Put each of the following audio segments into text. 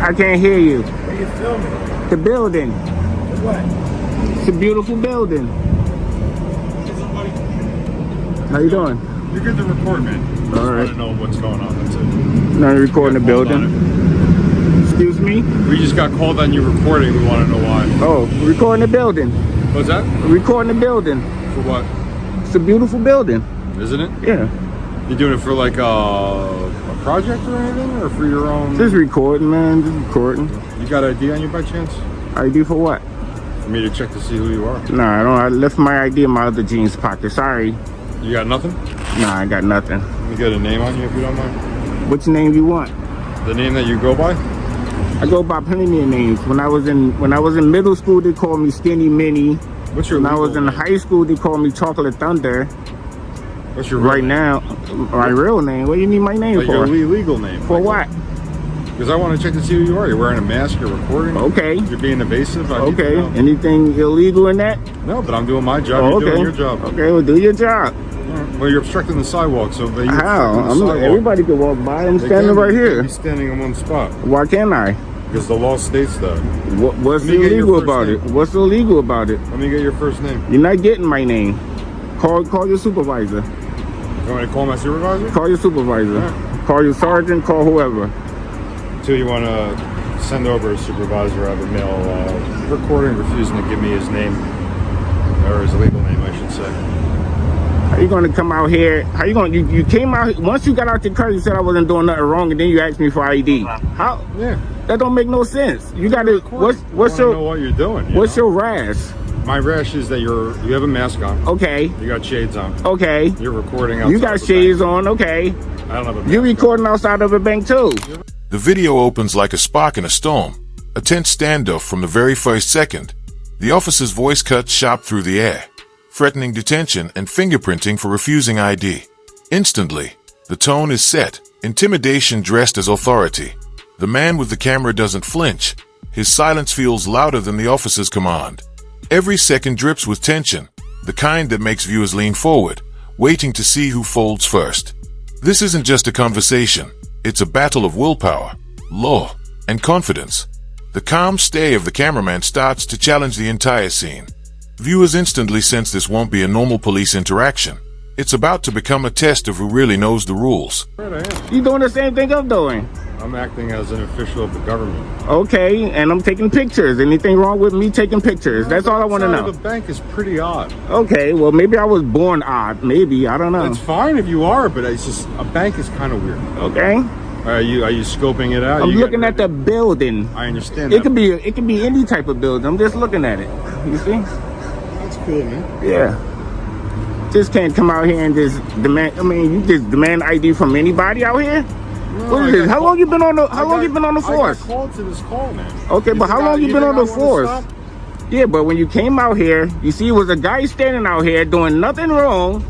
I can't hear you. What are you filming? The building. What? It's a beautiful building. How you doing? You're good to record, man. I just All right. want to know what's going on. That's it. Now you're recording the building. Excuse me? We just got called on you recording. We want to know why. Oh, recording the building. What's that? Recording the building. For what? It's a beautiful building. Isn't it? Yeah. You doing it for like a project or anything, or for your own? Just recording, man. Just recording. You got ID on you by chance? ID for what? For me to check to see who you are. Nah, I don't. I left my ID in my other jeans pocket. Sorry. You got nothing? Nah, I got nothing. You got a name on you if you don't mind? Which name you want? The name that you go by? I go by plenty of names. When I was in middle school, they called me Skinny Minnie. What's your When I legal was in name? high school, they called me Chocolate Thunder. What's your real Right name? now, my real name. What do you need my name Like for? your legal name. For what? Because I want to check to see who you are. You're wearing a mask. You're recording. Okay. You're being evasive. I need to Okay. know. Anything illegal in that? No, but I'm doing my job. Oh, You're okay. doing your job. Okay, well, do your job. Well, you're obstructing the sidewalk, so that you're How? obstructing the sidewalk. Everybody can walk by. I'm They standing can't right be- here. Be standing in one spot Why can't I? because the law states that. What's Let me get your illegal first about name. it? What's illegal about it? Let me get your first name. You're not getting my name. Call your supervisor. You want me to call my supervisor? Call your supervisor. Alright. Call your sergeant. Call whoever. Until you want to send over a supervisor, I have a mail recording refusing to give me his name, or his legal name, I should say. How you gonna come out here? How you gonna? You came out once you got out the car. You said I wasn't doing nothing wrong, and then you asked me for ID. How? Yeah. That don't make no sense. You gotta. What's I know your what you're doing? what's know? your rash? My rash is that you have a mask on. Okay. You got shades on. Okay. You're recording outside. You got the shades bank. on. Okay. I don't have a mask You're on. recording outside of a bank too. The video opens like a spark in a storm, a tense standoff from the very first second. The officer's voice cuts sharp through the air, threatening detention and fingerprinting for refusing ID. Instantly, the tone is set, intimidation dressed as authority. The man with the camera doesn't flinch. His silence feels louder than the officer's command. Every second drips with tension, the kind that makes viewers lean forward, waiting to see who folds first. This isn't just a conversation. It's a battle of willpower, law, and confidence. The calm stare of the cameraman starts to challenge the entire scene. Viewers instantly sense this won't be a normal police interaction. It's about to become a test of who really knows the rules. Right, I am. You doing the same thing I'm doing. I'm acting as an official of the government. Okay, and I'm taking pictures. Anything wrong with me taking pictures? That's all I want to Outside know. of the bank is pretty odd. Okay, well maybe I was born odd. Maybe I don't know. It's fine if you are, but it's just a bank is kind of weird. Okay, Are you scoping it out? I'm You looking got- at the building. I understand. It that. could be any type of building. I'm just looking at it. You see? That's cool, man. Yeah. Just can't come out here and just demand. I mean, you just demand ID from anybody out here. No, What I is this? got How call- long you been on the? I How long got- you been on the force? I got called to this call, man. Okay, but how long you been on the force? Yeah, but when you came out here, you see, it was a guy standing out here doing nothing wrong.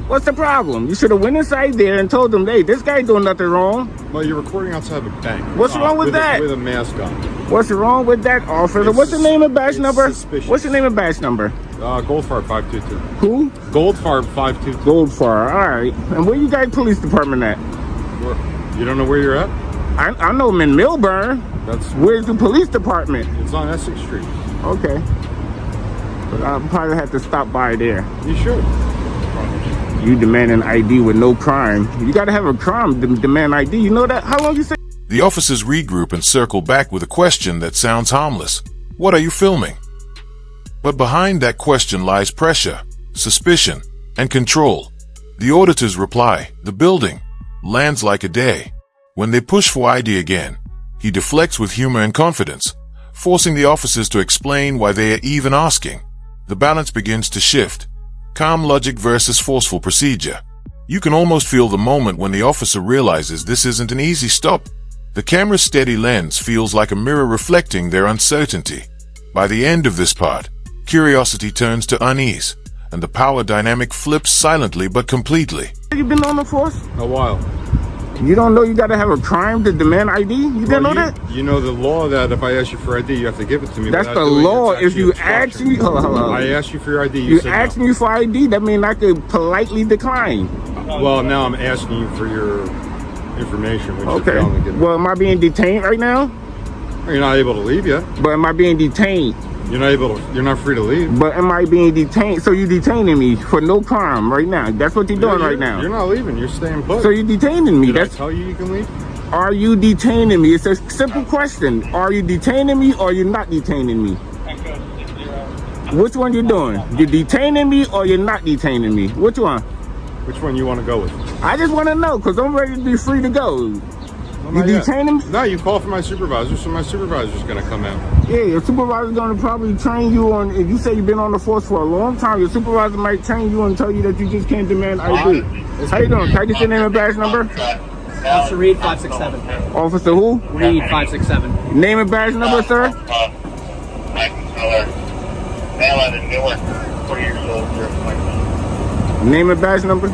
What's the problem? You should have went inside there and told them, hey, this guy doing nothing wrong. Well, you're recording outside of a bank. What's wrong with that? With a mask on. What's wrong with that, officer? It's What's the name and badge it's number? suspicious. What's your name and badge number? Goldfarb 522. Who? Goldfarb 522. Goldfar. All right. And where you guys police department at? You don't know where you're at? I know I'm in Millburn. That's Where's the police department? It's on Essex Street. Okay. But I'll probably have to stop by there. You should. You demand an ID with no crime. You gotta have a crime to demand ID. You know that? How long you say? The officers regroup and circle back with a question that sounds harmless. What are you filming? But behind that question lies pressure, suspicion, and control. The auditors reply, the building, lands like a day. When they push for ID again, he deflects with humor and confidence, forcing the officers to explain why they are even asking. The balance begins to shift. Calm logic versus forceful procedure. You can almost feel the moment when the officer realizes this isn't an easy stop. The camera's steady lens feels like a mirror reflecting their uncertainty. By the end of this part, curiosity turns to unease, and the power dynamic flips silently but completely. You been on the force? A while. You don't know you gotta have a crime to demand ID? You didn't know that? You know the law that if I ask you for ID, you have to give it to me. That's without the doing it. law. It's If actually you obstruction. ask me, hello. I asked you for your ID. You said asked no. me for ID, that means I could politely decline. Well, now I'm asking you for your information, which you're Okay. failing to give me. Well, am I being detained right now? You're not able to leave yet. But am I being detained? You're not able to. You're not free to leave. But am I being detained? So you're detaining me for no crime right now. That's what you're doing right now. You're not leaving. You're staying put. So you're detaining me. Did That's I tell you can leave? Are you detaining me? It's a simple question. Are you detaining me or you're not detaining me? Which one you doing? You're detaining me or you're not detaining me? Which one? Which one you want to go with? I just want to know because I'm ready to be free to go. Well, You not yet. detaining me? No, you call for my supervisor, so my supervisor's going to come out. Yeah, your supervisor's going to probably train you on, if you say you've been on the force for a long time, your supervisor might train you and tell you that you just can't demand ID. How you doing? Can I get your name and badge number? Officer Reed, 567. Officer who? Reed, 567. Name and badge number, sir? Male out of Newark, 4 years old, 0.1. Name and badge number?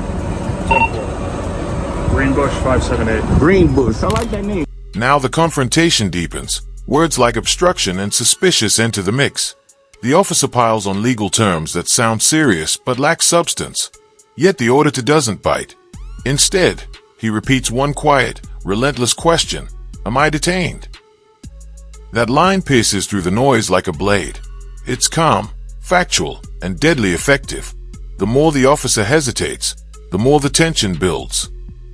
Greenbush 578. Greenbush. I like that name. Now the confrontation deepens. Words like obstruction and suspicious enter the mix. The officer piles on legal terms that sound serious but lack substance. Yet the auditor doesn't bite. Instead, he repeats one quiet, relentless question. Am I detained? That line pierces through the noise like a blade. It's calm, factual, and deadly effective. The more the officer hesitates, the more the tension builds.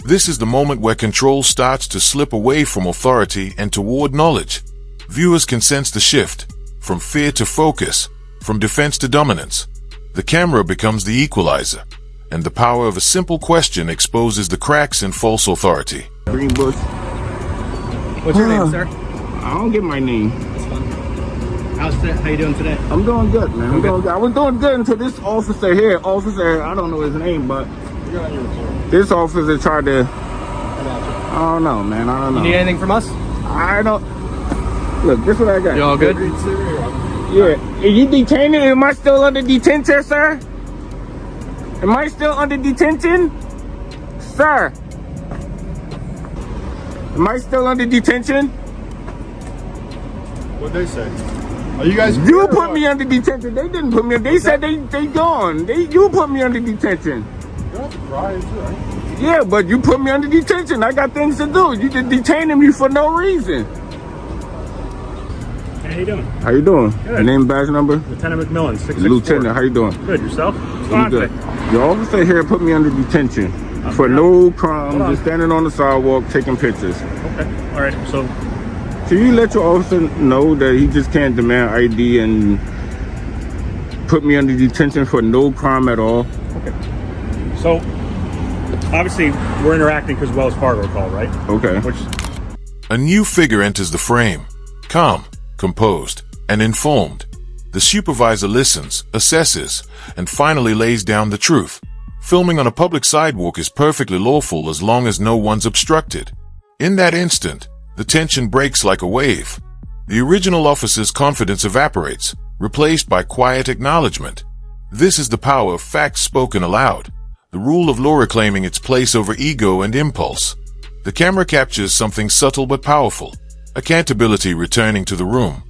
This is the moment where control starts to slip away from authority and toward knowledge. Viewers can sense the shift, from fear to focus, from defense to dominance. The camera becomes the equalizer, and the power of a simple question exposes the cracks in false authority. Greenbush. What's your name, sir? I don't get my name. How you doing today? I'm doing good, man. I'm doing good. I was doing good until this officer here, I don't know his name, but this officer tried to, I don't know, man. I don't know. You need anything from us? I don't, look, this is what I got. You all good? Yeah. Are you detaining? Am I still under detention, sir? Am I still under detention? Sir? Am I still under detention? What'd they say? Are you guys? You put me under detention. They didn't put me. They said they gone. You put me under detention. You don't have to cry, it's all right. Yeah, but you put me under detention. I got things to do. You just detaining me for no reason. How you doing? How you doing? Good. Name, badge number? Lieutenant McMillan, 664. Lieutenant, how you doing? Good, yourself? What's going I'm on good. today? Your officer here put me under detention for no crime, just standing on the sidewalk taking pictures. Okay, all right, so Can you let your officer know that he just can't demand ID and put me under detention for no crime at all? So, obviously, we're interacting because Wells Fargo called, right? Okay. Which, A new figure enters the frame, calm, composed, and informed. The supervisor listens, assesses, and finally lays down the truth. Filming on a public sidewalk is perfectly lawful as long as no one's obstructed. In that instant, the tension breaks like a wave. The original officer's confidence evaporates, replaced by quiet acknowledgement. This is the power of facts spoken aloud, the rule of law reclaiming its place over ego and impulse. The camera captures something subtle but powerful, accountability returning to the room.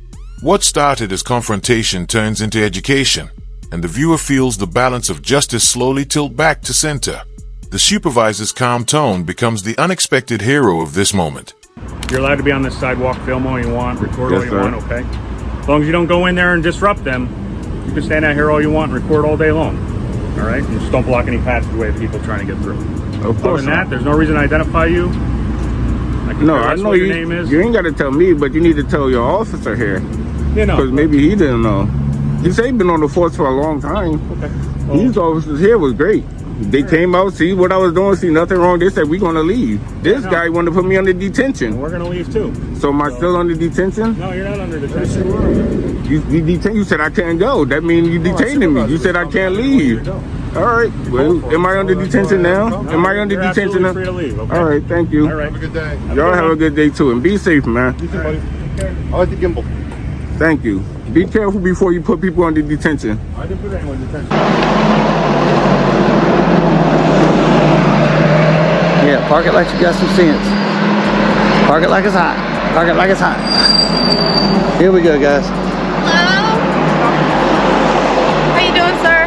What started as confrontation turns into education, and the viewer feels the balance of justice slowly tilt back to center. The supervisor's calm tone becomes the unexpected hero of this moment. you're allowed to be on this sidewalk, film all you want, record all Yes, you sir. want, okay? As long as you don't go in there and disrupt them, you can stand out here all you want and record all day long, all right? And just don't block any passageway of people trying to get through. Of Other course than that, not. there's no reason to identify you. I can No, care I less know what you. your name is. You ain't got to tell me, but you need to tell your officer here, You know. because maybe he didn't know. He said he been on the force for a long time. Okay. These officers here was great. They came out, see what I was doing, see nothing wrong. They said, we're going to leave. This no. guy wanted to put me under detention. We're going to leave too. So am I still under detention? No, you're not under detention. You said I can't go. That means you detaining me. You said I can't leave. All right. Well, am I under detention now? Am I under You're detention absolutely now? free to leave, okay? All right. Thank you. All right. Have a good day. Y'all have a good day too. And be safe, man. You too, buddy. I like the gimbal. Thank you. Be careful before you put people under detention. I didn't put anyone in detention. Yeah, park it like you got some sense. Park it like it's hot. Park it like it's hot. Here we go, guys. Hello? How you doing, sir?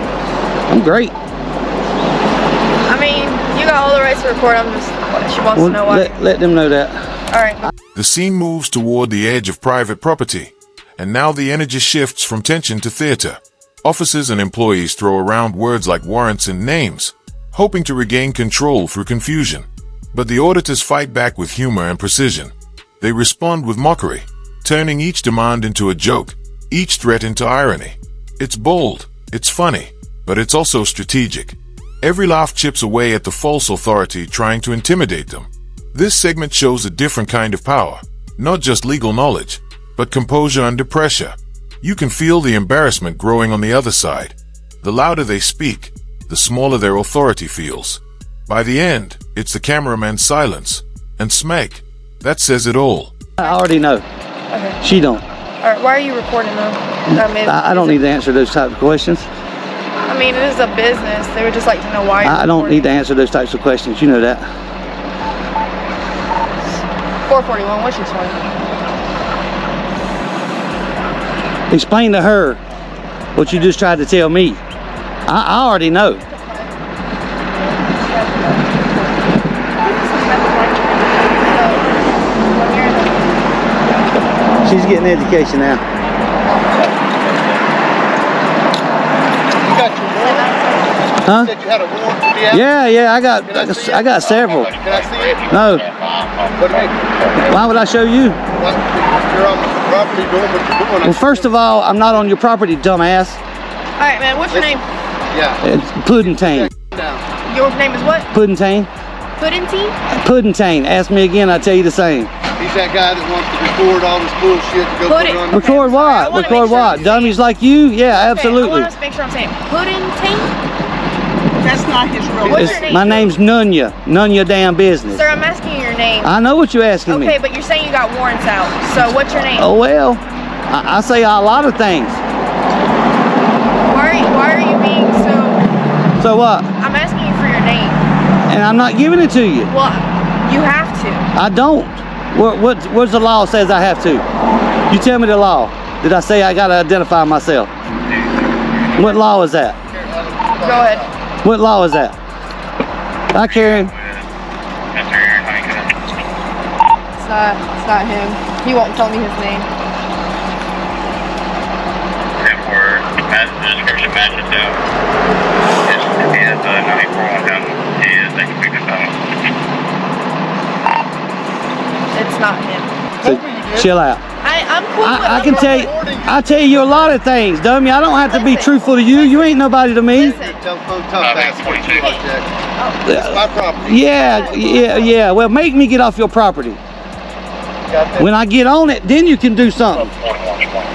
I'm great. I mean, you got all the rights to record. I'm just, she wants to know why. Let them know that. Alright. The scene moves toward the edge of private property, and now the energy shifts from tension to theater. Officers and employees throw around words like warrants and names, hoping to regain control through confusion. But the auditors fight back with humor and precision. They respond with mockery, turning each demand into a joke, each threat into irony. It's bold, it's funny, but it's also strategic. Every laugh chips away at the false authority trying to intimidate them. This segment shows a different kind of power, not just legal knowledge, but composure under pressure. You can feel the embarrassment growing on the other side. The louder they speak, the smaller their authority feels. By the end, it's the cameraman's silence and smack that says it all. I already know. Okay. She don't. Alright, why are you recording though? I don't need to answer those types of questions. I mean, it is a business. They would just like to know why you're I don't need to answer those types of questions. You know that. 441, what's your story? Explain to her what you just tried to tell me. I already know. She's getting education now. You got your warrant? Huh? You said you had a warrant to be out? Yeah, I got several. Can I see it? No. What do you mean? Why would I show you? What? You're on the property doing what you're doing. Well, first of all, I'm not on your property, dumbass. Alright, man, what's your name? Yeah. It's Puddingtane. Down. Your name is what? Puddingtane. Puddingtine? Puddingtane. Ask me again, I'll tell you the same. He's that guy that wants to record all this bullshit to go put it on. Record Okay, I what? wanna Record make sure what? you Dummies like you? Yeah, Okay, absolutely. I want to make sure I'm saying Puddingine. That's not his real What's It's- your name? my name's Nunya. None your damn business. Sir, I'm asking you your name. I know what you're asking me. Okay, but you're saying you got warrants out. So what's your name? Oh well, I say a lot of things. Why are you being so? So what? I'm asking you for your name. And I'm not giving it to you. Well, you have to. I don't. What's the law says I have to? You tell me the law. Did I say I gotta identify myself? What law is that? Go ahead. What law is that? Hi, Karen. It's not him. He won't tell me his name. Description matches down. He has 94 down. He is taking pictures of him. It's not him. So, chill out. I'm cool with I him. can tell you. I tell you a lot of things, dummy. I don't have to be truthful to you. You ain't nobody to me. Listen. Telephone tough ass like that. It's my property. Yeah. Well, make me get off your property. When I get on it, then you can do something.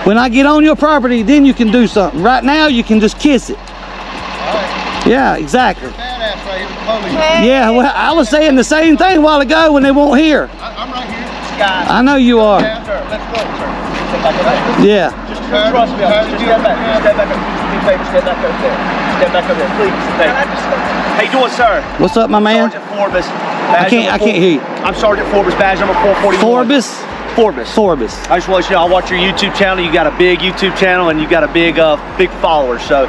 When I get on your property, then you can do something. Right now, you can just kiss it. Yeah, exactly. Badass right here with the police. Hey. Yeah, well, I was saying the same thing a while ago when they won't hear. I'm right here. I know you are. Yeah, sir. Let's go, sir. Yeah. Just trust me. Just step back. Step back. Step back up there. Step back up there, please. How you doing, sir? What's up, my man? Sergeant Forbes. I can't hear you. I'm Sergeant Forbes, badge number 441. Forbes? Forbes. I just want to let you know, I watch your YouTube channel. You got a big YouTube channel and you got a big followers. So,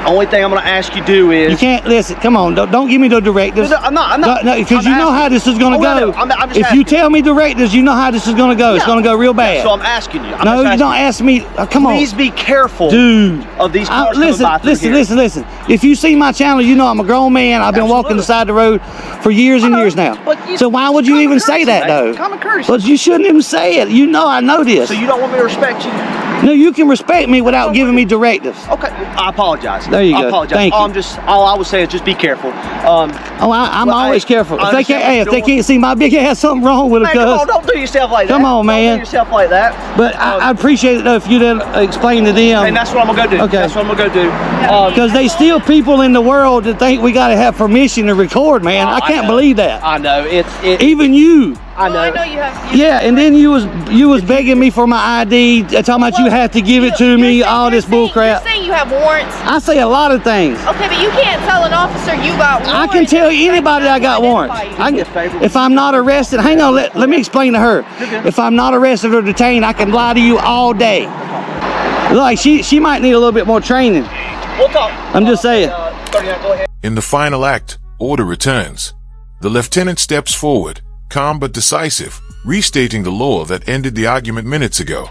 only thing I'm going to ask you to do is... You can't, listen, come on, don't give me the directives. No, I'm not. No, because you know how this is going to go. I'm just If you asking. tell me directives, you know how this is going to go. It's going to go real bad. So I'm asking you. No, you don't ask me. Come on. Please be careful, Dude. of these cars coming by through here. Listen. If you see my channel, you know I'm a grown man. I've been walking the side of the road for years and years now. So why would you even say that, though? Common courtesy. But you shouldn't even say it. You know I know this. So you don't want me to respect you? No, you can respect me without giving me directives. Okay, I apologize. There you I go. apologize. Thank you. All I would say is just be careful. I'm well, always careful. I If they can't, understand hey, if what they you're doing. can't see my big ass, something wrong with them, Man, come on, cuz. don't do yourself like that. Come on, man. Don't do yourself like that. But I appreciate it though if you didn't explain to them. And that's what I'm gonna go do. Okay. That's what I'm gonna go do. Because they still people in the world that think we gotta have permission to record, man. I can't believe that. I know Even you. I know. Well, I know you have. Yeah, and then you was begging me for my ID, talking about you have to give it to me, all this bull crap. You're saying you have warrants. I say a lot of things. Okay, but you can't tell an officer you got warrants. I can tell anybody I got warrants. If I'm not arrested, hang on, let me explain to her. If I'm not arrested or detained, I can lie to you all day. Like she might need a little bit more training. We'll talk. I'm just saying. 39, go ahead. In the final act, order returns. The lieutenant steps forward, calm but decisive, restating the law that ended the argument minutes ago.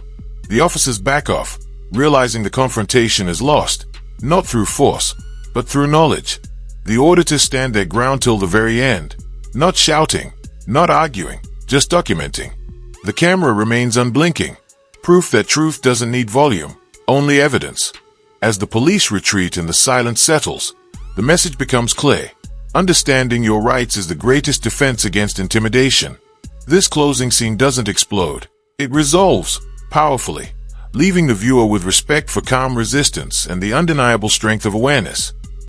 The officers back off, realizing the confrontation is lost, not through force, but through knowledge. The auditors stand their ground till the very end, not shouting, not arguing, just documenting. The camera remains unblinking, proof that truth doesn't need volume, only evidence. As the police retreat and the silence settles, the message becomes clear. Understanding your rights is the greatest defense against intimidation. This closing scene doesn't explode. It resolves, powerfully, leaving the viewer with respect for calm resistance and the undeniable strength of awareness.